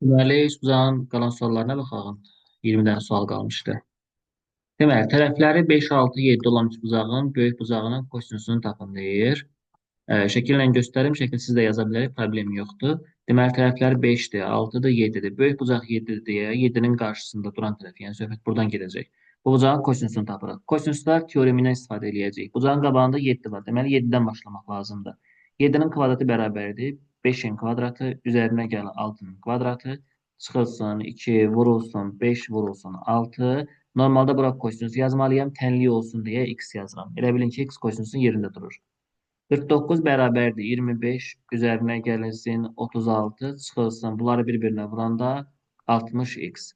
Deməli, uzağın qalan suallarına baxalım. 20 dənə sual qalmışdı. Deməli, tərəfləri 5, 6, 7 olan üçbucağın böyük bucağının kosinusunu tapın deyir. Şəkillə göstərim, şəkilsiz də yaza bilərik, problem yoxdur. Deməli, tərəfləri 5-dir, 6-dır, 7-dir. Böyük bucaq 7-dir deyə 7-nin qarşısında duran tərəf, yəni söhbət buradan gedəcək. Bu bucağın kosinusunu tapırıq. Kosinuslar teoremindən istifadə edəcəyik. Bucağın qabağında 7 var. Deməli, 7-dən başlamaq lazımdır. 7-nin kvadratı bərabərdir. 5-in kvadratı üzərinə gəl 6-nın kvadratı. Çıxılsın 2, vurulsun 5, vurulsun 6. Normalda bura kosinus yazmalıyam. Tənlik olsun deyə x yazıram. Elə bilin ki, x kosinusun yerində durur. 49 bərabərdir 25 üzərinə gəlinsin 36 çıxılsın. Bunları bir-birinə vuranda 60x.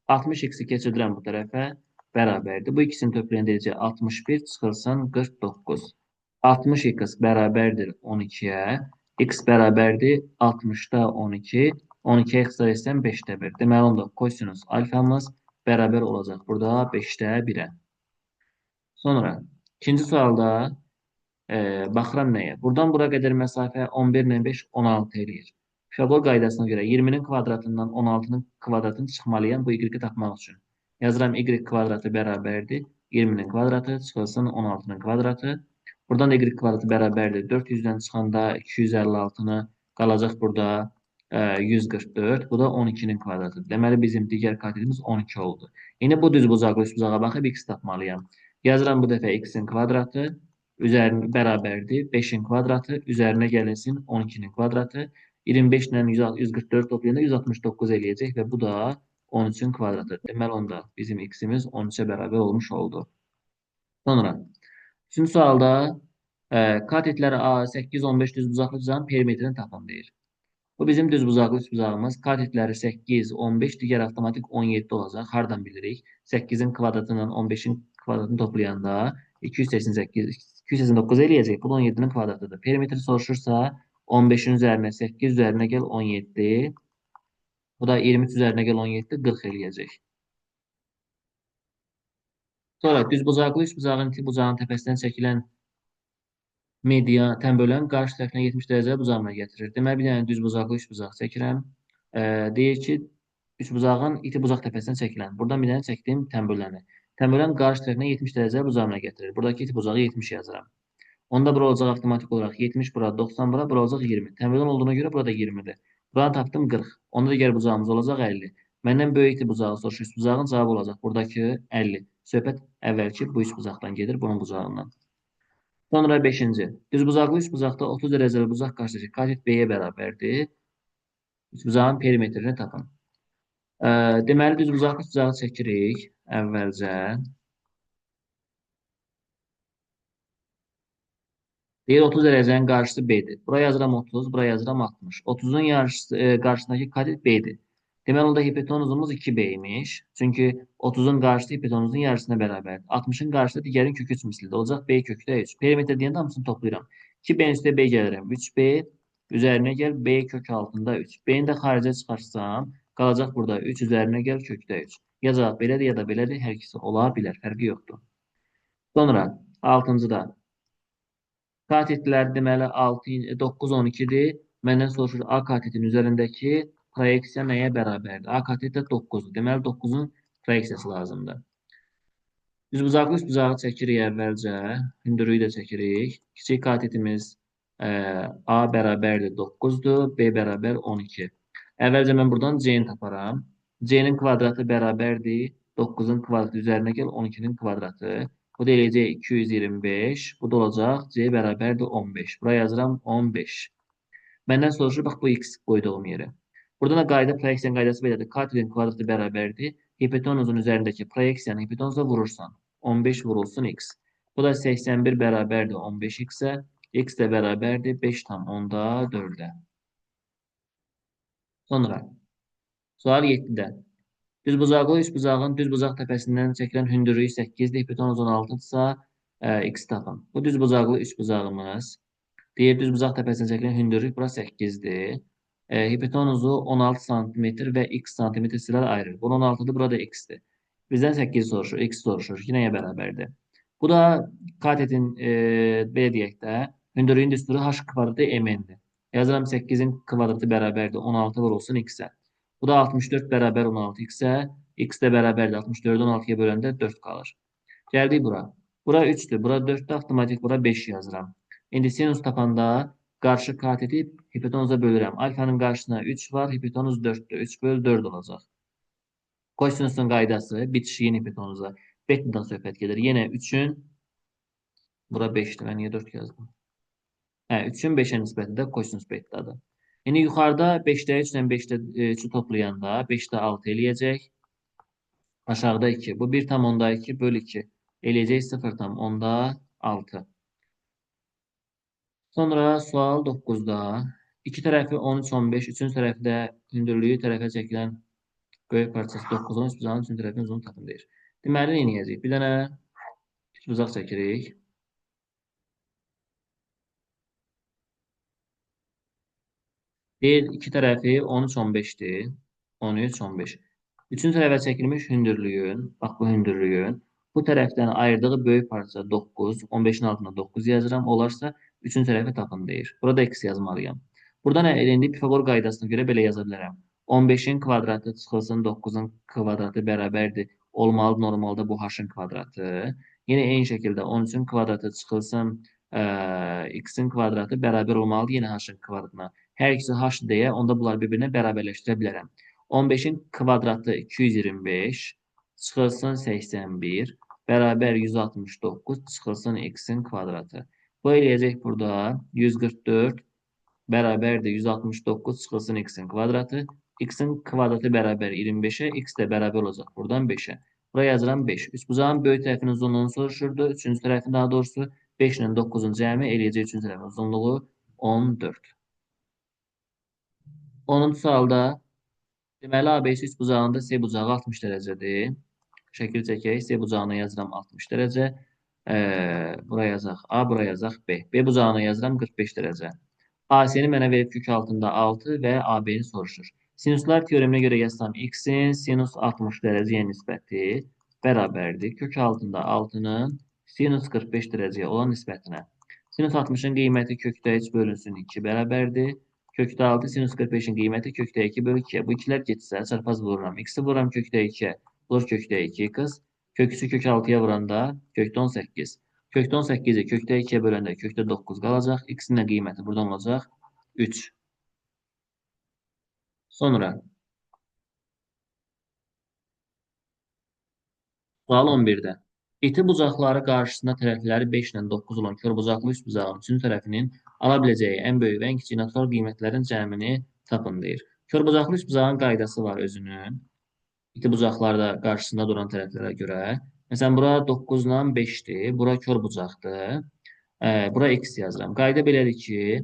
60x'i keçirirəm bu tərəfə bərabərdir. Bu ikisini toplayanda edəcək 61 çıxılsın 49. 60x bərabərdir 12-yə. X bərabərdir 60-da 12. 12-yə xəsar etsəm 5-də 1. Deməli onda kosinus alfamız bərabər olacaq burada 5-də 1-ə. Sonra ikinci sualda baxıram nəyə? Buradan bura qədər məsafə 11 ilə 5, 16 eləyir. Pifaqor qaydasına görə 20-nin kvadratından 16-nın kvadratını çıxmalıyam bu y-i tapmaq üçün. Yazıram y kvadratı bərabərdir. 20-nin kvadratı çıxılsın 16-nın kvadratı. Buradan da y kvadratı bərabərdir. 400-dən çıxanda 256-nı qalacaq burada 144. Bu da 12-nin kvadratıdır. Deməli bizim digər katetimiz 12 oldu. İndi bu düz bucaqlı üst bucağa baxıb x tapmalıyam. Yazıram bu dəfə x-in kvadratı. Üzərinə bərabərdir. 5-in kvadratı üzərinə gəlinsin 12-nin kvadratı. 25 ilə 144 toplayanda 169 eləyəcək və bu da 13-ün kvadratı. Deməli onda bizim x-imiz 13-ə bərabər olmuş oldu. Sonra üçüncü sualda katetləri A, 8, 15 düz bucaqlı düzənin perimetrini tapın deyir. Bu bizim düz bucaqlı üst bucağımız. Katetləri 8, 15, digər avtomatik 17 olacaq. Hardan bilirik? 8-in kvadratı ilə 15-in kvadratını toplayanda 288, 289 eləyəcək. Bu da 17-nin kvadratıdır. Perimetri soruşursa 15-in üzərinə 8, üzərinə gəl 17. Bu da 23 üzərinə gəl 17, 40 eləyəcək. Sonra düz bucaqlı üst bucağın iki bucağın təpəsindən çəkilən media tənbölən qarşı tərəfinə 70 dərəcə bucağına gətirir. Deməli, bir dənə düz bucaqlı üç bucaq çəkirəm. Deyir ki, üç bucağın iti bucaq təpəsindən çəkilən. Buradan bir dənə çəkdim tənböləni. Tənbölən qarşı tərəfinə 70 dərəcə bucağına gətirir. Buradakı iti bucağı 70 yazıram. Onda bura olacaq avtomatik olaraq 70 bura, 90 bura, bura olacaq 20. Tənbölən olduğuna görə burada 20-dir. Buranı tapdım 40. Onda digər bucağımız olacaq 50. Məndən böyük iti bucağı soruşur. Üst bucağın cavabı olacaq buradakı 50. Söhbət əvvəlki bu üç bucaqdan gedir, bunun bucağından. Sonra 5-ci. Düzbucaqlı üçbucaqda 30 dərəcəli bucaq qarşıdakı katet B-yə bərabərdir. Üçbucağın perimetrini tapın. Deməli, düzbucaqlı üçbucağı çəkirik əvvəlcə. Deyir 30 dərəcənin qarşısı B-dir. Buraya yazıram 30, buraya yazıram 60. 30-un qarşısındakı katet B-dir. Deməli, onda hipotenuzumuz 2B imiş. Çünki 30-un qarşısı hipotenuzun yarısına bərabərdir. 60-ın qarşısı digərin kökü 3 mislidir. Olacaq B kökdə 3. Perimetr deyəndə hamısını toplayıram. 2B üstə B gəlirəm. 3B üzərinə gəl B kök altında 3. B-ni də xaricə çıxarsam, qalacaq burada 3 üzərinə gəl kökdə 3. Ya cavab belədir, ya da belədir. Hər ikisi ola bilər. Fərqi yoxdur. Sonra 6-cıda. Katetlər deməli 6, 9, 12-dir. Məndən soruşur A katetin üzərindəki proyeksiya nəyə bərabərdir? A katetdə 9-dur. Deməli 9-un proyeksiyası lazımdır. Düzbucaqlı üçbucağı çəkirik əvvəlcə. Hündürlüyü də çəkirik. Kiçik katetimiz A bərabərdir 9-dur. B bərabər 12. Əvvəlcə mən buradan C-ni taparam. C-nin kvadratı bərabərdir 9-un kvadratı üzərinə gəl 12-nin kvadratı. Bu da eləyəcək 225. Bu da olacaq C bərabərdir 15. Buraya yazıram 15. Məndən soruşur, bax bu x qoyduğum yerə. Burada da qayda proyeksiyanın qaydası belədir. Katilin kvadratı bərabərdir. Hipotenuzun üzərindəki proyeksiyanı hipotenuza vurursan. 15 vurulsun x. Bu da 81 bərabərdir 15x-ə. X də bərabərdir 5,4-ə. Sonra sual 7-də. Düzbucaqlı üçbucağın düzbucaq təpəsindən çəkilən hündürlüyü 8-dir, hipotenuz 16-dırsa x tapın. Bu düzbucaqlı üçbucağımız deyir düzbucaq təpəsindən çəkilən hündürlük bura 8-dir. Hipotenuzu 16 sm və x sm silər ayırır. Bu 16-dır, burada x-dir. Bizdən 8 soruşur, x soruşur ki, nəyə bərabərdir? Bu da katetin belə deyək də hündürlüyün düsturu h kvadratı mn-dir. Yazıram 8-in kvadratı bərabərdir 16 vurulsun x-ə. Bu da 64 bərabər 16 x-ə. X də bərabərdir 64-ü 16-ya böləndə 4 qalır. Gəldik bura. Bura 3-dür. Bura 4-dür. Avtomatik bura 5 yazıram. İndi sinus tapanda qarşı kateti hipotenuza bölürəm. Alfanın qarşısına 3 var. Hipotenuz 4-dür. 3 böl 4 olacaq. Kosinusun qaydası bitişiyin hipotenuza. Betadan söhbət gedir. Yenə 3-ün bura 5-dir. Mən niyə 4 yazdım? Hə, 3-ün 5-ə nisbəti də kosinus betadır. İndi yuxarıda 5-də 3 ilə 5-də 3-ü toplayanda 5-də 6 eləyəcək. Aşağıda 2. Bu 1,2 böl 2. Eləyəcək 0,6. Sonra sual 9-da 2 tərəfi 13, 15, 3-cü tərəfdə hündürlüyü tərəfə çəkilən böyük parçası 9, 13 bucağın 3-cü tərəfinin uzunluğunu tapın deyir. Deməli, nə edəcəyik? Bir dənə bucaq çəkirik. Deyir, 2 tərəfi 13, 15-dir. 13, 15. 3-cü tərəfə çəkilmiş hündürlüyün, bax bu hündürlüyün, bu tərəfdən ayırdığı böyük parça 9, 15-in altına 9 yazıram. Olarsa 3-cü tərəfi tapın deyir. Burada x yazmalıyam. Buradan indi Pifagor qaydasına görə belə yaza bilərəm. 15-in kvadratı çıxılsın 9-un kvadratı bərabərdir. Olmalı normalda bu h-ın kvadratı. Yenə eyni şəkildə 13-ün kvadratı çıxılsın x-in kvadratı bərabər olmalıdır yenə h-ın kvadratına. Hər ikisi h deyə onda bunları bir-birinə bərabərləşdirə bilərəm. 15-in kvadratı 225 çıxılsın 81 bərabər 169 çıxılsın x-in kvadratı. Bu eləyəcək burada 144 bərabərdir 169 çıxılsın x-in kvadratı. X-in kvadratı bərabər 25-ə, x də bərabər olacaq buradan 5-ə. Buraya yazıram 5. Üçbucağın böyük tərəfinin uzunluğunu soruşurdu. Üçüncü tərəfin daha doğrusu 5 ilə 9-un cəmi eləyəcək üçüncü tərəfin uzunluğu 14. 10-cu sualda deməli ABC üçbucağında C bucağı 60 dərəcədir. Şəkil çəkək. C bucağına yazıram 60 dərəcə. Buraya yazaq A, buraya yazaq B. B bucağına yazıram 45 dərəcə. AC-ni mənə verib kök altında 6 və AB-ni soruşur. Sinuslar teoreminə görə yazsam x-in sinus 60 dərəcəyə nisbəti bərabərdir. Kök altında 6-nın sinus 45 dərəcəyə olan nisbətinə. Sinus 60-ın qiyməti kökdə 3 bölünsün 2 bərabərdir. Kökdə 6 sinus 45-in qiyməti kökdə 2 bölü 2-yə. Bu ikilər getsə çarpaz vururam. X-i vururam kökdə 2-yə. Vurur kökdə 2 qız. Kök 3-ü kök 6-ya vuranda kökdə 18. Kökdə 18-i kökdə 2-yə böləndə kökdə 9 qalacaq. X-in də qiyməti buradan olacaq 3. Sonra sual 11-də. İti bucaqları qarşısında tərəfləri 5 ilə 9 olan körbucaqlı üst bucağın üçüncü tərəfinin ala biləcəyi ən böyük və ən kiçik natural qiymətlərin cəmini tapın deyir. Körbucaqlı üst bucağın qaydası var özünün. İti bucaqlarda qarşısında duran tərəflərə görə. Məsələn, bura 9 ilə 5-dir. Bura kör bucaqdır. Bura x yazıram. Qayda belədir ki,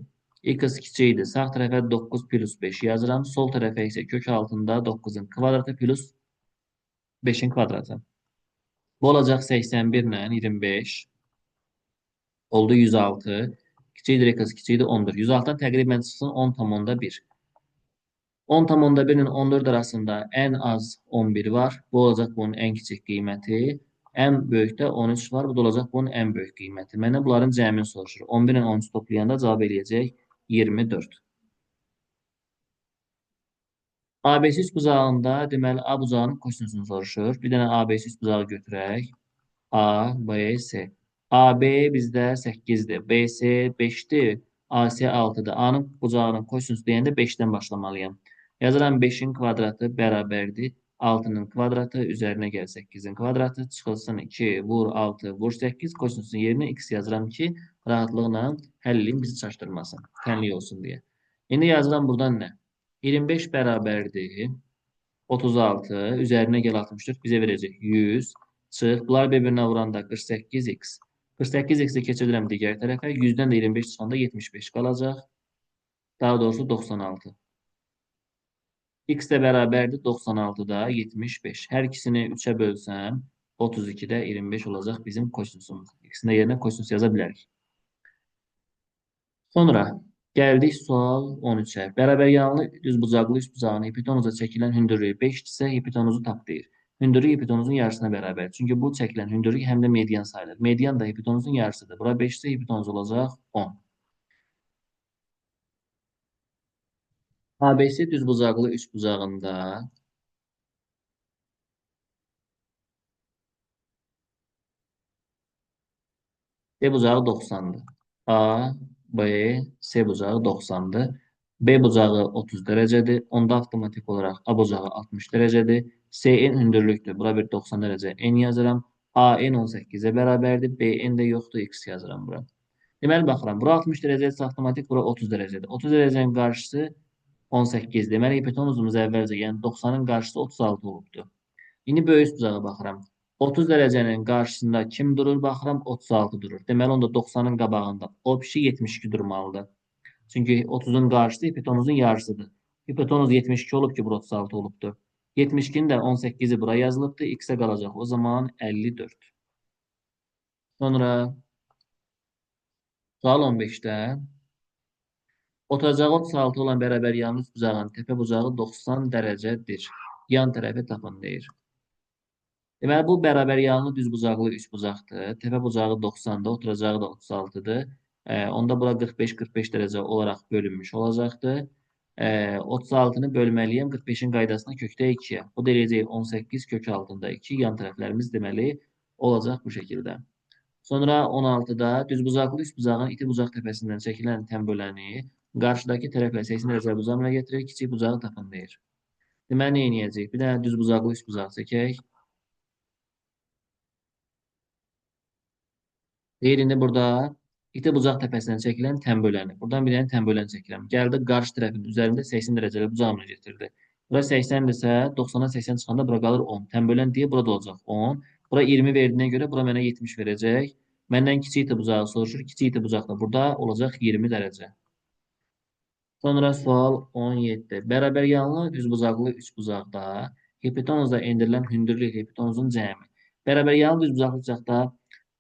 x kiçikdir. Sağ tərəfə 9 plus 5 yazıram. Sol tərəfə isə kök altında 9-un kvadratı plus 5-in kvadratı. Bu olacaq 81 ilə 25. Oldu 106. Kiçikdir x kiçikdir 10-dur. 106-dan təqribən çıxsın 10,1. 10,1 ilə 14 arasında ən az 11 var. Bu olacaq bunun ən kiçik qiyməti. Ən böyükdə 13 var. Bu da olacaq bunun ən böyük qiyməti. Məndən bunların cəmini soruşur. 11 ilə 13 toplayanda cavab eləyəcək 24. ABC üçbucağında deməli A bucağının kosinusunu soruşur. Bir dənə ABC üçbucağı götürək. A, B, C. AB bizdə 8-dir. BC 5-dir. AC 6-dır. A-nın bucağının kosinusu deyəndə 5-dən başlamalıyam. Yazıram 5-in kvadratı bərabərdir. 6-nın kvadratı üzərinə gəl 8-in kvadratı. Çıxılsın 2, vur 6, vur 8. Kosinusun yerinə x yazıram ki, rahatlıqla həll edin, bizi çaşdırmasın. Tənlik olsun deyə. İndi yazıram buradan nə? 25 bərabərdir. 36 üzərinə gəl 64 bizə verəcək 100 çıx. Bunlar bir-birinə vuranda 48x. 48x-i keçirirəm digər tərəfə. 100-dən də 25 çıxanda 75 qalacaq. Daha doğrusu 96. X də bərabərdir 96-da 75. Hər ikisini 3-ə bölsəm 32-də 25 olacaq bizim kosinusumuz. İkisinin də yerinə kosinus yaza bilərik. Sonra gəldik sual 13-ə. Bərabər yanlı düzbucaqlı üçbucağın hipotenuza çəkilən hündürlüyü 5-dirsə, hipotenuzu tap deyir. Hündürlük hipotenuzun yarısına bərabər. Çünki bu çəkilən hündürlük həm də median sayılır. Median da hipotenuzun yarısıdır. Bura 5-dirsə hipotenuz olacaq 10. ABC düzbucaqlı üçbucağında B bucağı 90'dır. A, B, C bucağı 90'dır. B bucağı 30 dərəcədir. Onda avtomatik olaraq A bucağı 60 dərəcədir. CN hündürlükdür. Bura bir 90 dərəcə N yazıram. AN 18-ə bərabərdir. BN də yoxdur. X yazıram bura. Deməli, baxıram. Bura 60 dərəcədirsə, avtomatik bura 30 dərəcədir. 30 dərəcənin qarşısı 18. Deməli, hipotenuzumuz əvvəlcə, yəni 90-ın qarşısı 36 olubdur. İndi böyük bucağa baxıram. 30 dərəcənin qarşısında kim durur? Baxıram 36 durur. Deməli onda 90-ın qabağında o pişi 72 durmalıdır. Çünki 30-un qarşısı hipotenuzun yarısıdır. Hipotenuz 72 olub ki, bura 36 olubdur. 72-nin də 18-i bura yazılıbdır. X-ə qalacaq. O zaman 54. Sonra sual 15-də oturacağı 36 olan bərabər yanlış bucağın təpə bucağı 90 dərəcədir. Yan tərəfi tapın deyir. Deməli, bu bərabər yanlı düzbucaqlı üçbucaqdır. Təpə bucağı 90-dır, oturacağı da 36-dır. Onda bura 45-45 dərəcə olaraq bölünmüş olacaqdır. 36-nı bölməliyəm 45-in qaydasına kökdə 2-yə. Bu da eləyəcək 18 kök altında 2. Yan tərəflərimiz deməli olacaq bu şəkildə. Sonra 16-da düzbucaqlı üçbucağın iti bucaq təpəsindən çəkilən tənböləni qarşıdakı tərəflə 80 dərəcə bucaqla gətirir, kiçik bucağı tapın deyir. Deməli, nə edəcək? Bir dənə düzbucaqlı üçbucaq çəkək. Diğerində burada iti bucaq təpəsindən çəkilən tənböləni. Buradan bir dənə tənbölən çəkirəm. Gəldi qarşı tərəfin üzərində 80 dərəcəli bucağımla getirdi. Bura 80-dirsə 90-dan 80 çıxanda bura qalır 10. Tənbölən deyə burada olacaq 10. Bura 20 verdiyinə görə bura mənə 70 verəcək. Məndən kiçik iti bucağı soruşur. Kiçik iti bucaq da burada olacaq 20 dərəcə. Sonra sual 17. Bərabər yanlı düzbucaqlı üçbucaqda hipotenuzda endirilən hündürlük hipotenuzun cəmi. Bərabər yanlı düzbucaqlı bucaqda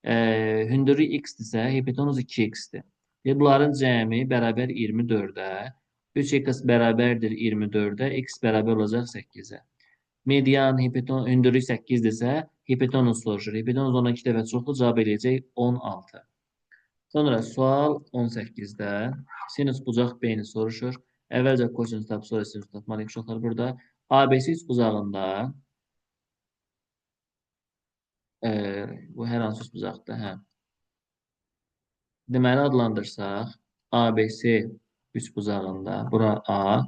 hündürlük x-dirsə, hipotenuz 2x-dir. Və bunların cəmi bərabər 24-ə, 3x bərabərdir 24-ə, x bərabər olacaq 8-ə. Median hündürlük 8-dirsə, hipotenuz soruşur. Hipotenuz ondan 2 dəfə çoxdur, cavab eləyəcək 16. Sonra sual 18-də sinus bucaq B-ni soruşur. Əvvəlcə kosinus tapıb, sonra sinus tapmalıyıq uşaqlar burada. ABC üçbucağında bu hər hansı üçbucaqdır? Hə. Deməli adlandırsaq ABC üçbucağında bura A,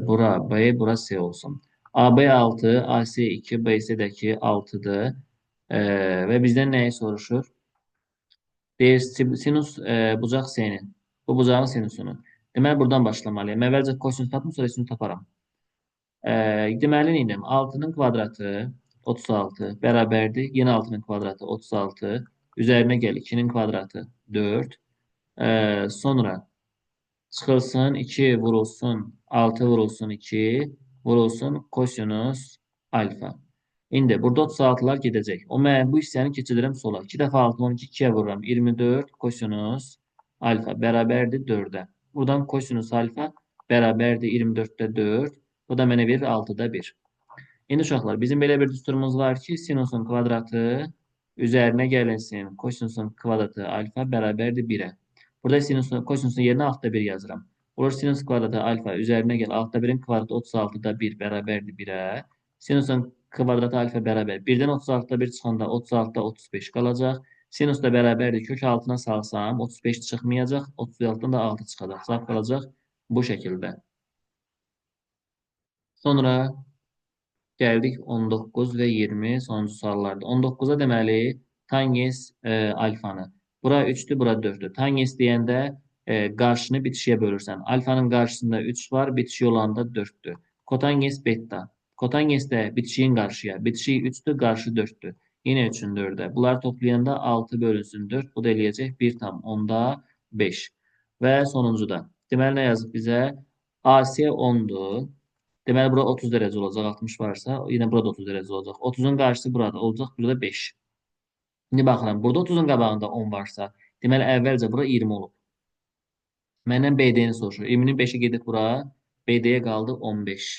bura B, bura C olsun. AB 6, AC 2, BC-dəki 6-dır. Və bizdən nəyi soruşur? Deyir sinus bucaq S'nin. Bu bucağın sinusunu. Deməli, buradan başlamalıyım. Əvvəlcə kosinus tapım, sonra sinus taparam. Deməli, neydim? 6-nın kvadratı 36 bərabərdir. Yenə 6-nın kvadratı 36. Üzərinə gəl 2-nin kvadratı 4. Sonra çıxılsın 2 vurulsun 6 vurulsun 2 vurulsun kosinus alfa. İndi burada 36'lar gedəcək. Mən bu hissəni keçirirəm sola. 2 dəfə 6, 12, 2-yə vururam. 24 kosinus alfa bərabərdir 4-ə. Buradan kosinus alfa bərabərdir 24-də 4. Bu da mənə verir 6-da 1. İndi uşaqlar, bizim belə bir düsturumuz var ki, sinusun kvadratı üzərinə gəlinsin. Kosinusun kvadratı alfa bərabərdir 1-ə. Burada kosinusun yerinə altta 1 yazıram. Olur sinus kvadratı alfa üzərinə gəl. Altta 1-in kvadratı 36-da 1 bərabərdir 1-ə. Sinusun kvadratı alfa bərabər. 1-dən 36-da 1 çıxanda 36-da 35 qalacaq. Sinus da bərabərdir. Kök altına salsam 35 çıxmayacaq. 36-dan da 6 çıxacaq. Sağ qalacaq bu şəkildə. Sonra gəldik 19 və 20 sonuncu suallarda. 19-a deməli tangens alfanı. Bura 3-dür, bura 4-dür. Tangens deyəndə qarşını bitişiyə bölürsən. Alfanın qarşısında 3 var, bitişik olanda 4-dür. Kotangens beta. Kotangens də bitişiyin qarşıya. Bitişik 3-dür, qarşı 4-dür. Yenə 3-ün 4-ə. Bunları toplayanda 6 bölünsün 4. Bu da eləyəcək 1,5. Və sonuncuda. Deməli, nə yazıb bizə? AC 10-dur. Deməli, bura 30 dərəcə olacaq. 60 varsa, yenə burada 30 dərəcə olacaq. 30-un qarşısı burada olacaq. Burada 5. İndi baxıram. Burada 30-un qabağında 10 varsa, deməli, əvvəlcə bura 20 olub. Məndən BD-ni soruşur. 20-nin 5-i gedib bura. BD-yə qaldı 15.